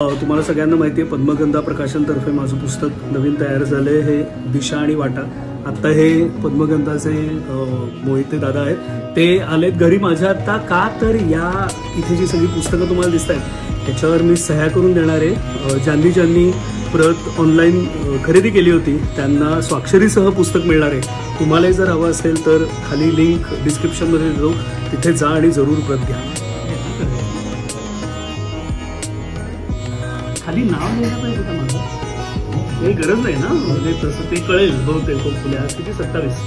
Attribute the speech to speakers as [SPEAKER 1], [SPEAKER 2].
[SPEAKER 1] तुम्हाला सगळ्यांना माहिती आहे पद्मगंधा प्रकाशनतर्फे माझं पुस्तक नवीन तयार झाले हे दिशा आणि वाटा। आता हे पद्मगंधाचे मोहिते दादा आहेत ते आलेत घरी माझ्या आता का तर या इथे जी सगळी पुस्तकं तुम्हाला दिसत आहेत त्याच्यावर मी सह्या करून देणार आहे। ज्यांनी प्रत ऑनलाईन खरेदी केली होती त्यांना स्वाक्षरीसह पुस्तक मिळणार आहे। तुम्हालाही जर हवं असेल तर खाली लिंक डिस्क्रिप्शनमध्ये देतो, तिथे जा आणि जरूर प्रत घ्या। खाली नाव लिहायला पाहिजे का माझं? काही गरज नाही ना, म्हणजे तसं ते कळेल बहुतेक. आज किती 27